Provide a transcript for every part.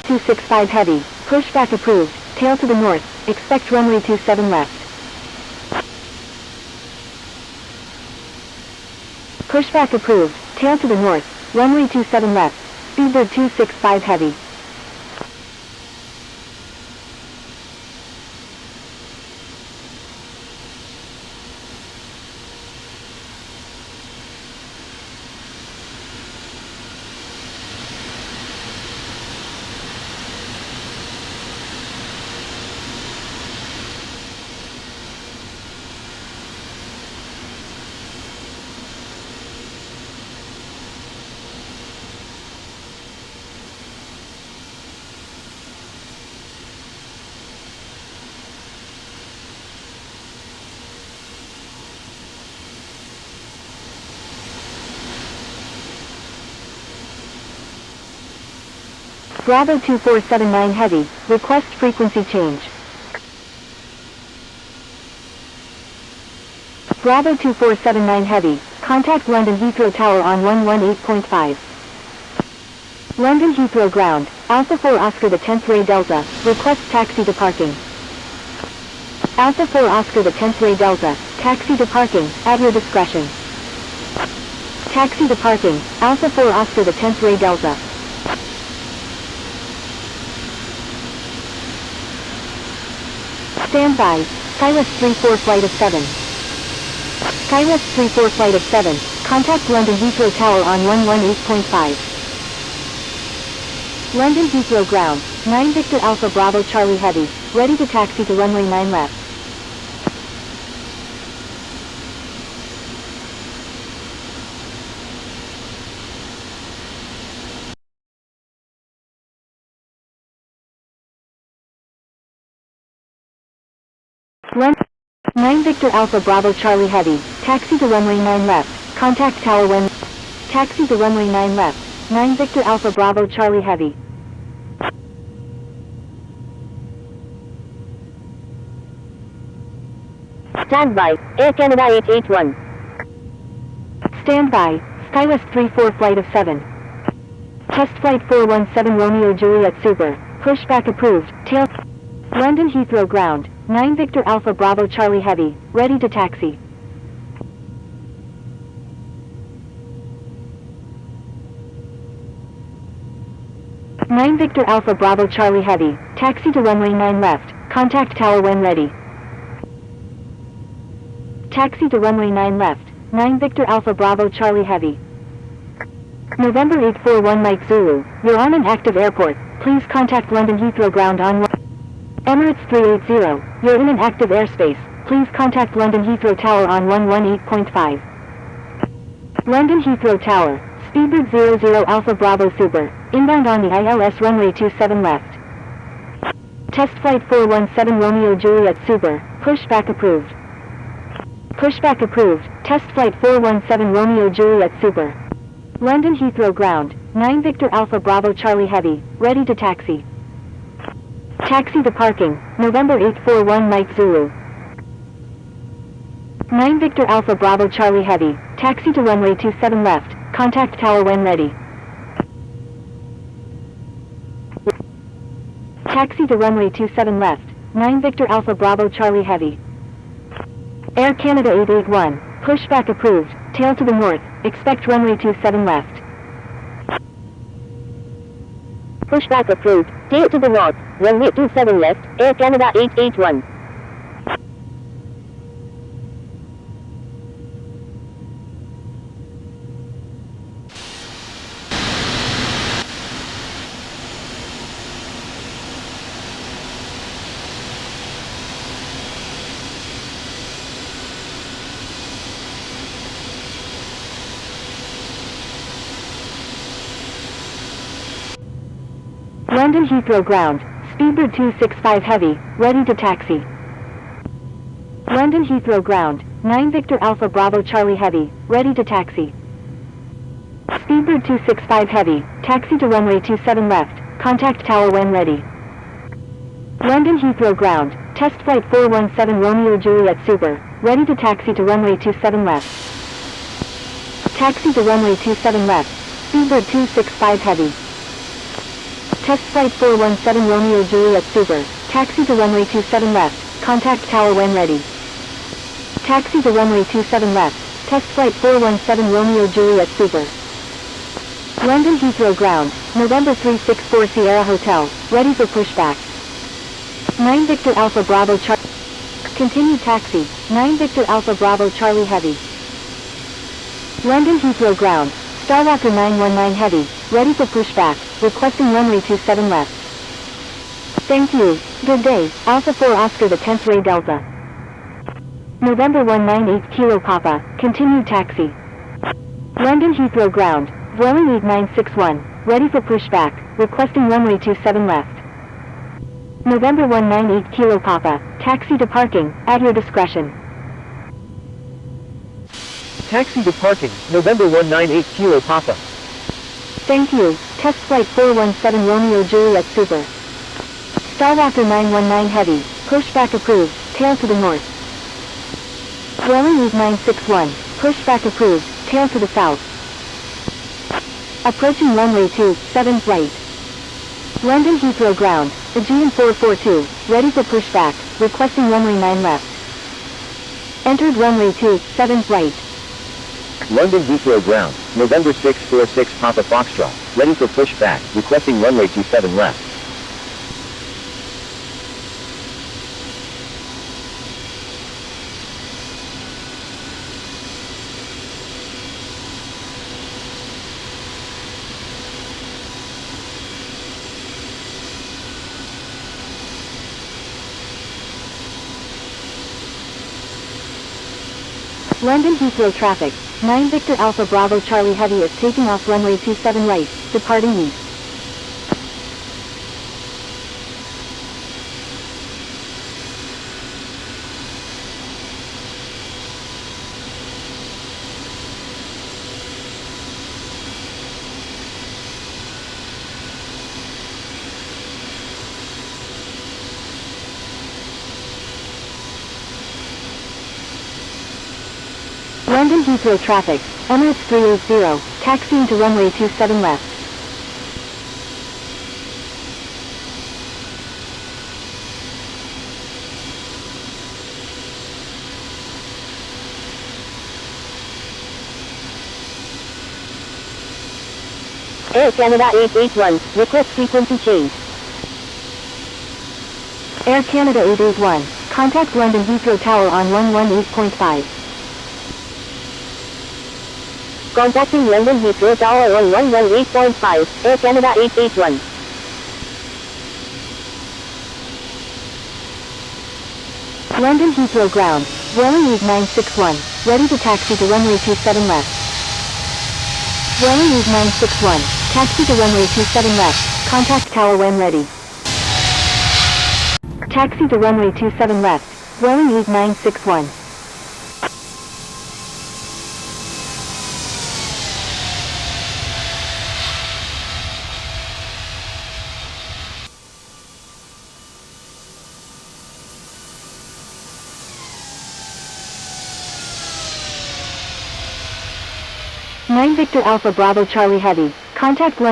265 heavy, pushback approved, tail to the north, expect runway 27 left. Pushback approved, tail to the north, runway 27 left, speedbird 265 heavy. Bravo 2479 heavy, request frequency change. Bravo 2479 heavy, contact London Heathrow Tower on 118.5. London Heathrow ground, Alpha 4 Oscar the 10th Ray Delta, request taxi to parking. Alpha 4 Oscar the 10th Ray Delta, taxi to parking, at your discretion. Taxi to parking, Alpha 4 Oscar the 10th Ray Delta. Stand by, Skywest 34 flight of 7. Skywest 34 flight of 7, contact London Heathrow Tower on 118.5. London Heathrow ground, 9 Victor Alpha Bravo Charlie Heavy, ready to taxi to runway 9 left. London 9 Victor Alpha Bravo Charlie Heavy, taxi to runway 9 left, contact tower when, taxi to runway 9 left, 9 Victor Alpha Bravo Charlie Heavy. Stand by, Air Canada 881. Stand by, Skywest 34 flight of 7. Test flight 417 Romeo Juliet Super, pushback approved, tail. London Heathrow ground, 9 Victor Alpha Bravo Charlie Heavy, ready to taxi. Nine Victor Alpha Bravo Charlie Heavy, taxi to runway 9 left, contact tower when ready. Taxi to runway 9 left, 9 Victor Alpha Bravo Charlie Heavy. November 841 Mike Zulu, you're on an active airport, please contact London Heathrow ground on Emirates 380, you're in an active airspace, please contact London Heathrow Tower on 118.5. London Heathrow Tower, Speedbird 00 Alpha Bravo Super, inbound on the ILS runway 27 left. Test flight 417 Romeo Juliet Super, pushback approved. Pushback approved, test flight 417 Romeo Juliet Super. London Heathrow ground, 9 Victor Alpha Bravo Charlie Heavy, ready to taxi. Taxi to parking, November 841 Mike Zulu. 9 Victor Alpha Bravo Charlie Heavy, taxi to runway 27 left, contact tower when ready. Taxi to runway 27 left, 9 Victor Alpha Bravo Charlie Heavy. Air Canada 881, pushback approved, tail to the north, expect runway 27 left. Pushback approved, tail to the north, runway 27 left, Air Canada 881. London Heathrow ground, Speedbird 265 Heavy, ready to taxi. London Heathrow ground, 9 Victor Alpha Bravo Charlie Heavy, ready to taxi. Speedbird 265 Heavy, taxi to runway 27 left, contact tower when ready. London Heathrow ground, test flight 417 Romeo Juliet Super, ready to taxi to runway 27 left. Taxi to runway 27 left, Speedbird 265 Heavy. Test flight 417 Romeo Juliet Super. Taxi to runway 27 left. Contact tower when ready. Taxi to runway 27 left. Test flight 417 Romeo Juliet Super. London Heathrow ground, November 364 Sierra Hotel, ready for pushback. 9 Victor Alpha Bravo Charlie. Continue taxi, 9 Victor Alpha Bravo Charlie Heavy. London Heathrow ground, Starwalker 919 Heavy, ready for pushback, requesting runway 27 left. Thank you, good day, Alpha 4 Oscar the 10th Ray Delta. November 198 Kilo Papa, continue taxi. London Heathrow ground, Vueling 8961, ready for pushback, requesting runway 27 left. November 198 Kilo Papa, taxi to parking, at your discretion. Taxi to parking, November 198 Kilo Papa. Thank you, test flight 417 Romeo Juliet Super. Starwalker 919 Heavy, pushback approved, tail to the north. Vueling 8961, pushback approved, tail to the south. Approaching runway 27 right. London Heathrow ground, Aegean 442, ready for pushback, requesting runway 9 left. Entered runway 27 right. London Heathrow ground, November 646 Papa Foxtrot, ready for pushback, requesting runway 27 left. London Heathrow traffic, 9 Victor Alpha Bravo Charlie Heavy is taking off runway 27 right, departing east. London Heathrow traffic, Emirates 380, taxiing to runway 27 left. Air Canada 881, request frequency change. Air Canada 881, contact London Heathrow Tower on 118.5. Contacting London Heathrow Tower on 118.5, Air Canada 881. London Heathrow ground, Vueling 8961, ready to taxi to runway 27 left. Vueling 8961, taxi to runway 27 left, contact tower when ready. Taxi to runway 27 left, Vueling 8961. Victor Alpha Bravo Charlie Heavy, contacting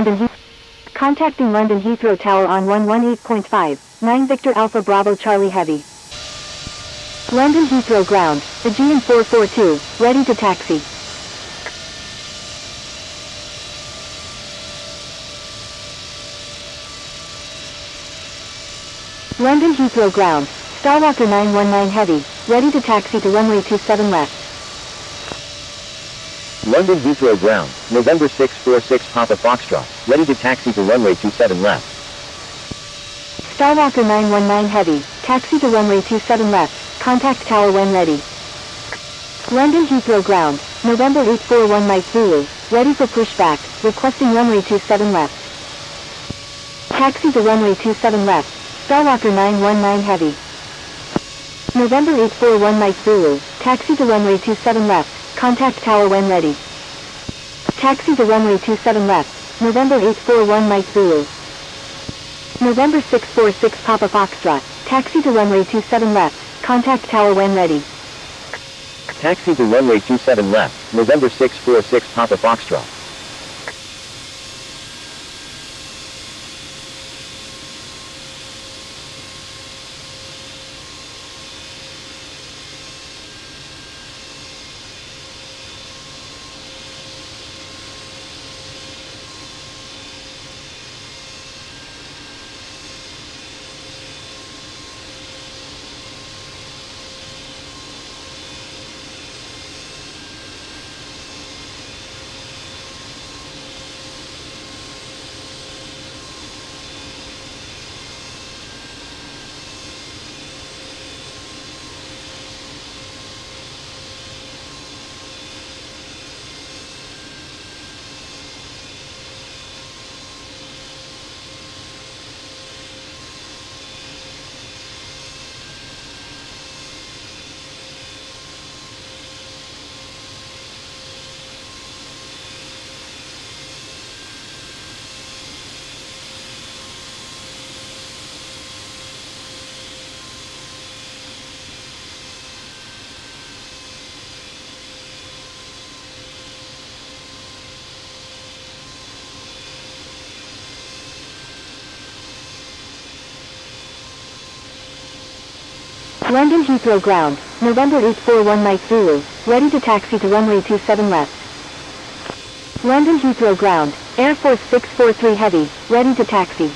London Heathrow Tower on 118.5, 9 Victor Alpha Bravo Charlie Heavy. London Heathrow ground, Aegean 442, ready to taxi. London Heathrow ground, Starwalker 919 Heavy, ready to taxi to runway 27 left. London Heathrow ground, November 646 Papa Foxtrot, ready to taxi to runway 27 left. Starwalker 919 Heavy, taxi to runway 27 left, contact tower when ready. London Heathrow ground, November 841 Mike Zulu, ready for pushback, requesting runway 27 left. Taxi to runway 27 left, Starwalker 919 Heavy. November 841 Mike Zulu, taxi to runway 27 left. Contact tower when ready. Taxi to runway 27 left, November 841 Mike Zulu. November 646 Papa Foxtrot, taxi to runway 27 left, contact tower when ready. Taxi to runway 27 left, November 646 Papa Foxtrot. London Heathrow ground, November 841 Mike Zulu, ready to taxi to runway 27 left. London Heathrow ground, Air Force 643 Heavy, ready to taxi.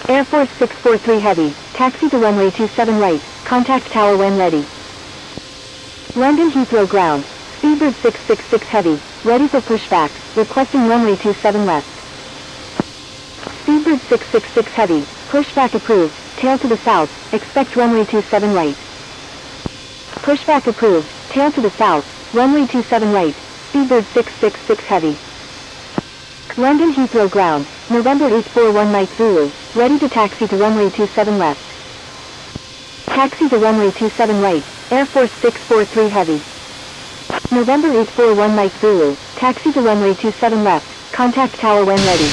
Air Force 643 Heavy, taxi to runway 27 right, contact tower when ready. London Heathrow ground, Speedbird 666 Heavy, ready for pushback, requesting runway 27 left. Speedbird 666 Heavy, pushback approved, tail to the south, expect runway 27 right. Pushback approved, tail to the south, runway 27 right, Speedbird 666 Heavy. London Heathrow ground, November 841 Mike Zulu, ready to taxi to runway 27 left. Taxi to runway 27 right, Air Force 643 Heavy. November 841 Mike Zulu, taxi to runway 27 left, contact tower when ready.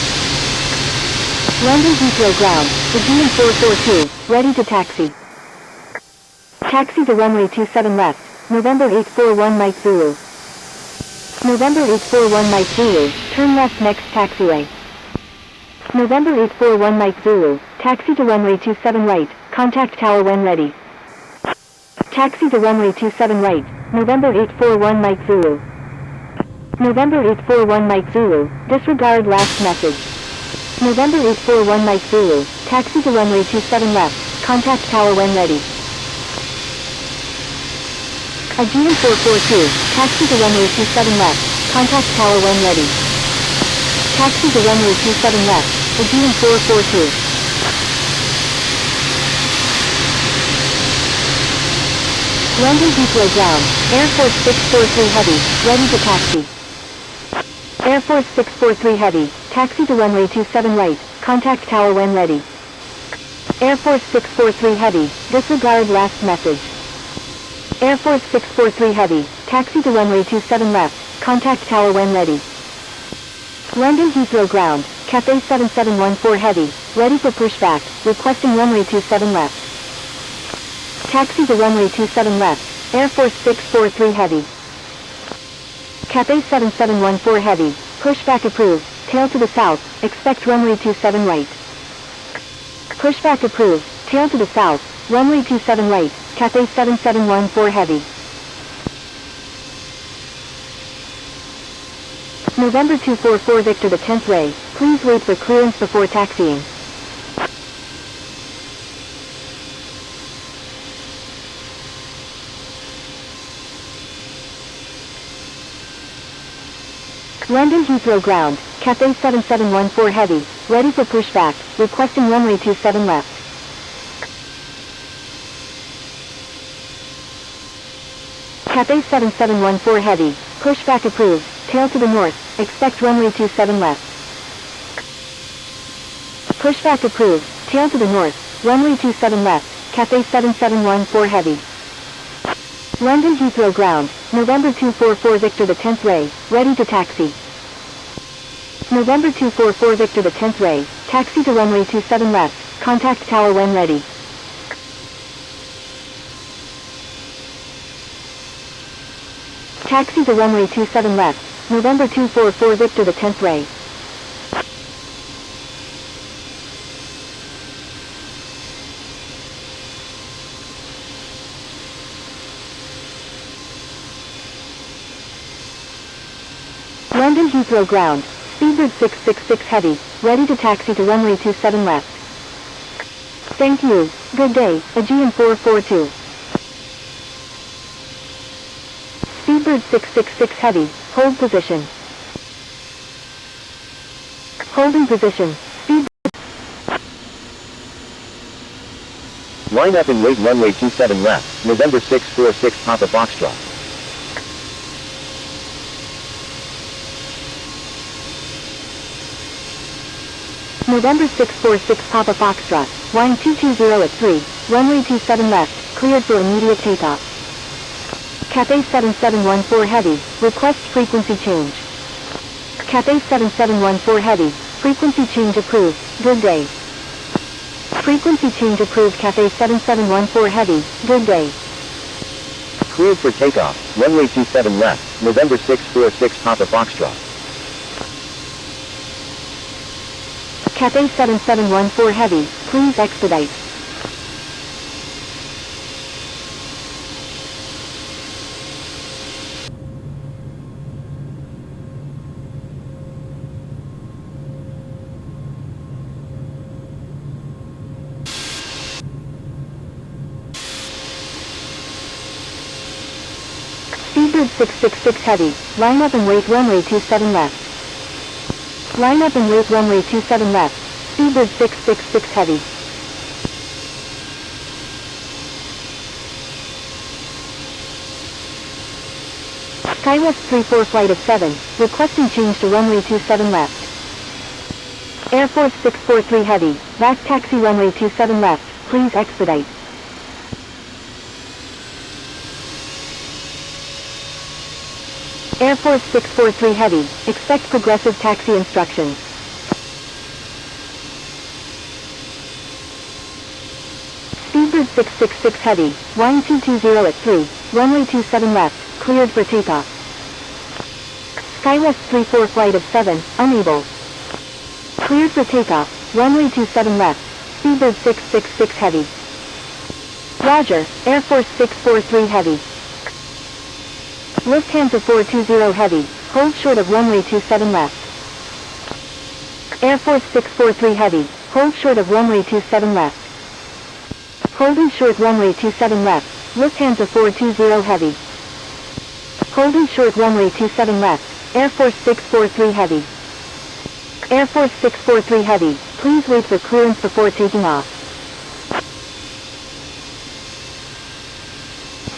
London Heathrow ground, Aegean 442, ready to taxi. Taxi to runway 27 left, November 841 Mike Zulu. November 841 Mike Zulu, turn left next taxiway. November 841 Mike Zulu, taxi to runway 27 right, contact tower when ready. Taxi to runway 27 right, November 841 Mike Zulu. November 841 Mike Zulu, disregard last message. November 841 Mike Zulu, taxi to runway 27 left, contact tower when ready. Aegean 442, taxi to runway 27 left, contact tower when ready. Taxi to runway 27 left, Aegean 442. London Heathrow ground, Air Force 643 Heavy, ready to taxi. Air Force 643 Heavy, taxi to runway 27 right, contact tower when ready. Air Force 643 Heavy, disregard last message. Air Force 643 Heavy, taxi to runway 27 left, contact tower when ready. London Heathrow ground, Cathay 7714 Heavy, ready for pushback, requesting runway 27 left. Taxi to runway 27 left, Air Force 643 Heavy. Cathay 7714 Heavy, pushback approved, tail to the south, expect runway 27 right. Pushback approved, tail to the south, runway 27 right, Cathay 7714 Heavy. November 244 Victor the 10th way, please wait for clearance before taxiing. London Heathrow ground, Cathay 7714 Heavy, ready for pushback, requesting runway 27 left. Cathay 7714 Heavy, pushback approved, tail to the north, expect runway 27 left. Pushback approved, tail to the north, runway 27 left, Cathay 7714 Heavy. London Heathrow ground, November 244 Victor the 10th way, ready to taxi. November 244 Victor the 10th way, taxi to runway 27 left, contact tower when ready. Taxi to runway 27 left, November 244 Victor the 10th way. London Heathrow ground, Speedbird 666 Heavy, ready to taxi to runway 27 left. Thank you, good day, Aegean 442. Speedbird 666 Heavy, hold position. Holding position, speed. Line up and wait runway 27 left, November 646 Papa Foxtrot. November 646 Papa Foxtrot, wind 220 at 3, runway 27 left, cleared for immediate takeoff. Cathay 7714 Heavy, request frequency change. Cathay 7714 Heavy, frequency change approved, good day. Frequency change approved Cathay 7714 Heavy, good day. Cleared for takeoff, runway 27 left, November 646 Papa Foxtrot. Cathay 7714 Heavy, please expedite. Speedbird 666 Heavy, line up and wait runway 27 left. Line up and wait runway 27 left. Speedbird 666 Heavy. SkyWest 34 flight of 7, requesting change to runway 27 left. Air Force 643 Heavy, VAC taxi runway 27 left, please expedite. Air Force 643 Heavy, expect progressive taxi instructions. Speedbird 666 Heavy, wind 220 at 3, runway 27 left, cleared for takeoff. SkyWest 34 flight of 7, unable. Cleared for takeoff, runway 27 left, Speedbird 666 Heavy. Roger, Air Force 643 Heavy. Lufthansa 420 Heavy, hold short of runway 27 left. Air Force 643 Heavy, hold short of runway 27 left. Holding short runway 27 left, Lufthansa 420 Heavy. Holding short runway 27 left, Air Force 643 Heavy. Air Force 643 Heavy, please wait for clearance before taking off.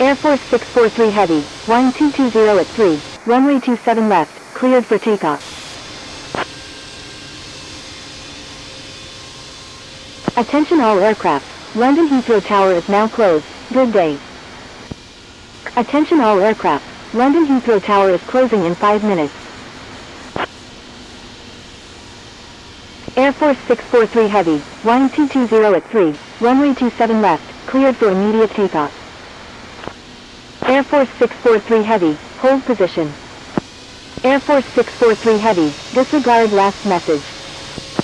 Air Force 643 Heavy, wind 220 at 3, runway 27 left, cleared for takeoff. Attention all aircraft, London Heathrow Tower is now closed, good day. Attention all aircraft, London Heathrow Tower is closing in 5 minutes. Air Force 643 Heavy, wind 220 at 3, runway 27 left, cleared for immediate takeoff. Air Force 643 Heavy, hold position. Air Force 643 Heavy, disregard last message.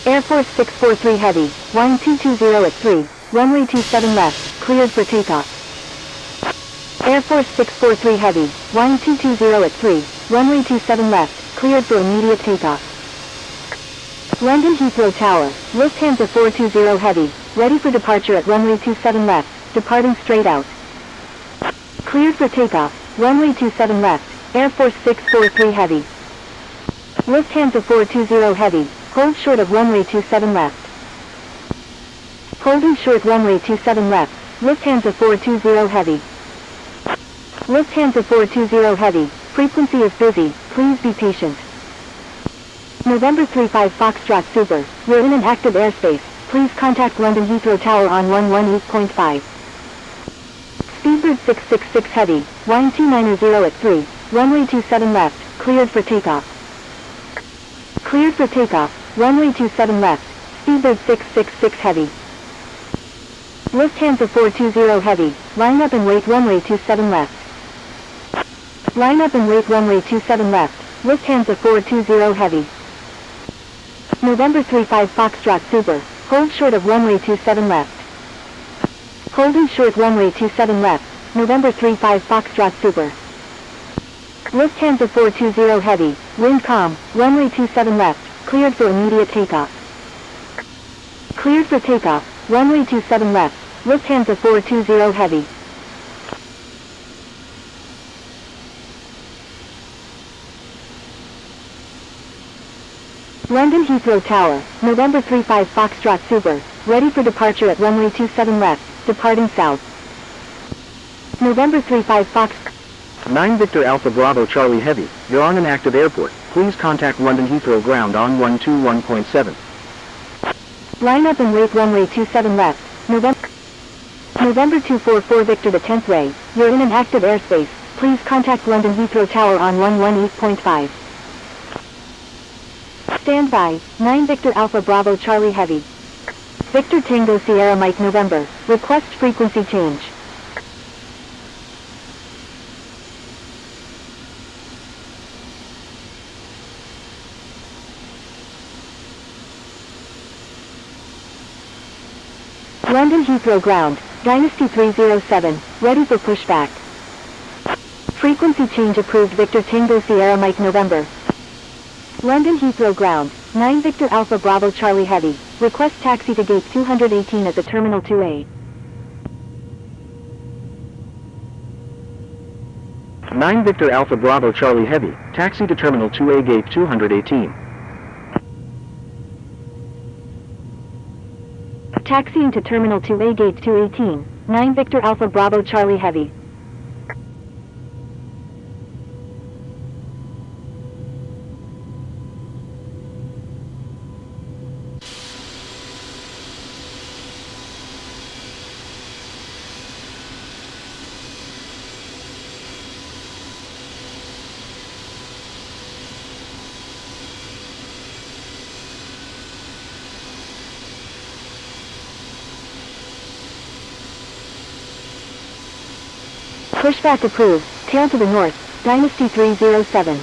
Air Force 643 Heavy, wind 220 at 3, runway 27 left, cleared for takeoff. Air Force 643 Heavy, wind 220 at 3, runway 27 left, cleared for immediate takeoff. London Heathrow Tower, Lufthansa 420 Heavy, ready for departure at runway 27 left, departing straight out. Cleared for takeoff, runway 27 left, Air Force 643 Heavy. Lufthansa 420 Heavy, hold short of runway 27 left. Holding short runway 27 left, Lufthansa 420 Heavy. Lufthansa 420 Heavy, frequency is busy, please be patient. November 35 Foxtrot Super, you're in an active airspace, please contact London Heathrow Tower on 118.5. Speedbird 666 Heavy, wind 290 at 3, runway 27 left, cleared for takeoff. Cleared for takeoff, runway 27 left, Speedbird 666 Heavy. Lufthansa 420 Heavy, line up and wait runway 27 left. Line up and wait runway 27 left, Lufthansa 420 Heavy. November 35 Foxtrot Super, hold short of runway 27 left. Holding short runway 27 left, November 35 Foxtrot Super. Lufthansa 420 Heavy, wind calm, runway 27 left, cleared for immediate takeoff. Cleared for takeoff, runway 27 left, Lufthansa 420 Heavy. London Heathrow Tower, November 35 Foxtrot Super, ready for departure at runway 27 left, departing south. November 35 Fox 9 Victor Alpha Bravo Charlie Heavy, you're on an active airport. Please contact London Heathrow Ground on 121.7. Line up and wait runway 27 left, November 244 Victor the 10th Ray, you're in an active airspace, please contact London Heathrow Tower on 118.5. Stand by, 9 Victor Alpha Bravo Charlie Heavy. Victor Tango Sierra Mike November, request frequency change. London Heathrow Ground, Dynasty 307, ready for pushback. Frequency change approved Victor Tango Sierra Mike November. London Heathrow Ground, 9 Victor Alpha Bravo Charlie Heavy, request taxi to gate 218 at the Terminal 2A. 9 Victor Alpha Bravo Charlie Heavy, taxi to Terminal 2A Gate 218. Taxiing to Terminal 2A Gate 218, 9 Victor Alpha Bravo Charlie Heavy. Pushback approved. Tail to the north. Dynasty 307.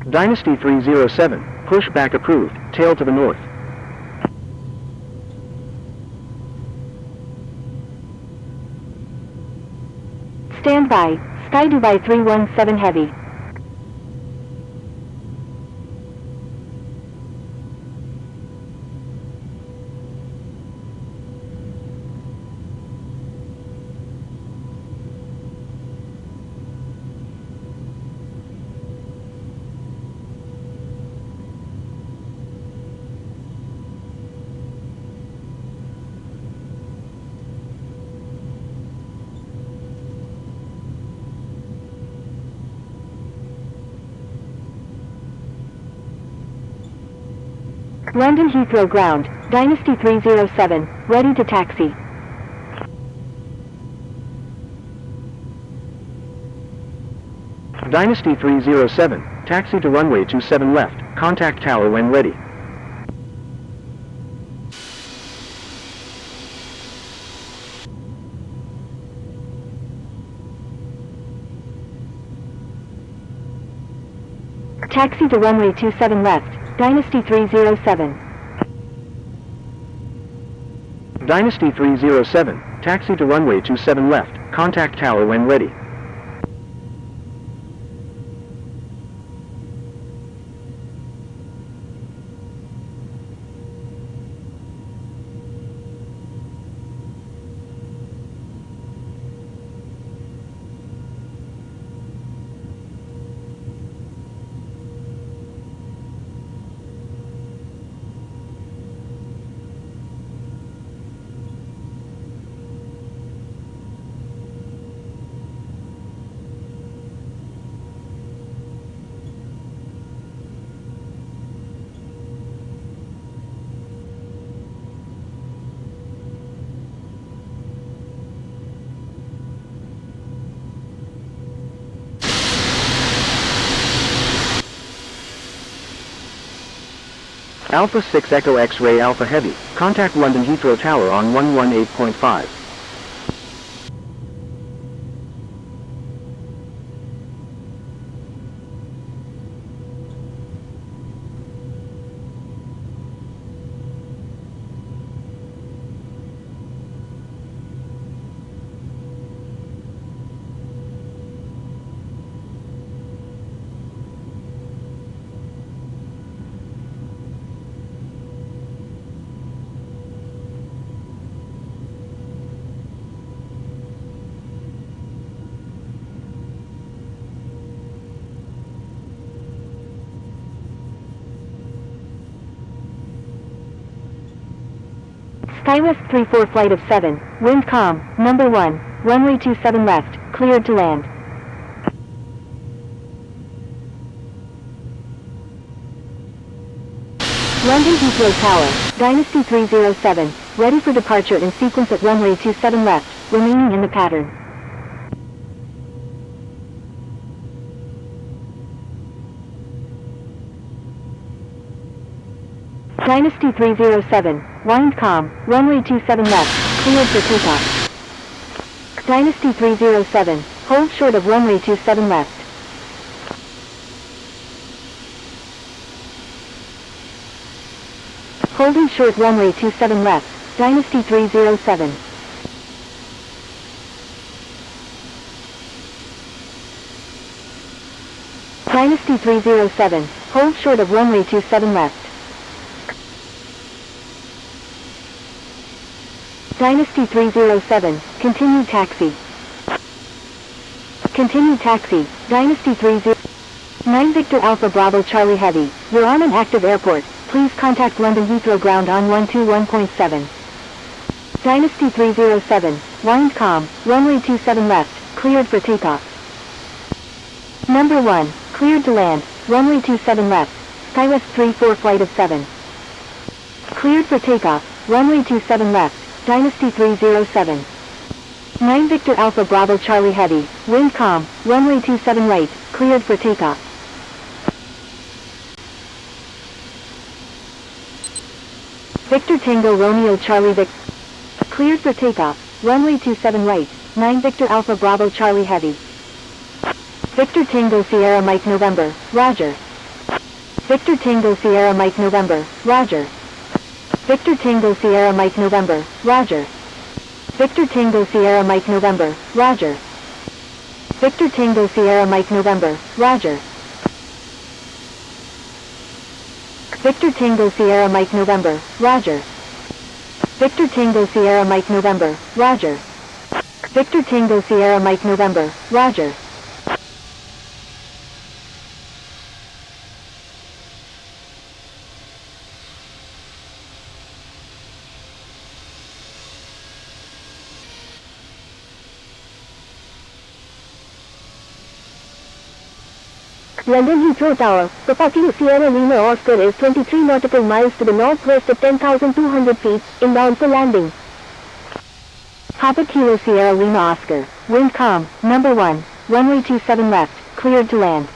Dynasty 307, pushback approved, tail to the north. Stand by. Sky Dubai 317 Heavy. London Heathrow ground. Dynasty 307, ready to taxi. Dynasty 307, taxi to runway 27 left, contact tower when ready. Taxi to runway 27 left. Dynasty 307. Dynasty 307, taxi to runway 27 left, contact tower when ready. Alpha 6 Echo X-Ray Alpha Heavy, contact London Heathrow Tower on 118.5. Skywest 34 flight of 7, wind calm, number 1, runway 27 left, cleared to land. London Heathrow Tower, Dynasty 307, ready for departure in sequence at runway 27 left, remaining in the pattern. Dynasty 307, wind calm, runway 27 left, cleared for takeoff. Dynasty 307, hold short of runway 27 left. Holding short runway 27 left, Dynasty 307. Dynasty 307, hold short of runway 27 left. Dynasty 307, continue taxi. Continue taxi, Dynasty 309 Victor Alpha Bravo Charlie Heavy, you're on an active airport, please contact London Heathrow ground on 121.7. Dynasty 307, wind calm, runway 27 left, cleared for takeoff. Number 1, cleared to land, runway 27 left, SkyWest 34 flight of 7. Cleared for takeoff, runway 27 left, Dynasty 307. 9 Victor Alpha Bravo Charlie Heavy, wind calm, runway 27 right, cleared for takeoff. Victor Tango Romeo Charlie Vic, cleared for takeoff, runway 27 right, 9 Victor Alpha Bravo Charlie Heavy. Victor Tango Sierra Mike November, Roger. Victor Tango Sierra Mike November, Roger. Victor Tango Sierra Mike November, Roger. Victor Tango Sierra Mike November, Roger. Victor Tango Sierra Mike November, Roger. Victor Tango Sierra Mike November, Roger. Victor Tango Sierra Mike November, Roger. Victor Tango Sierra Mike November, Roger. London Heathrow Tower, Papa Kilo Sierra Lima Oscar is 23 nautical miles to the northwest at 10,200 feet, inbound for landing. Papa Kilo Sierra Lima Oscar, wind calm, number 1, runway 27 left, cleared to land.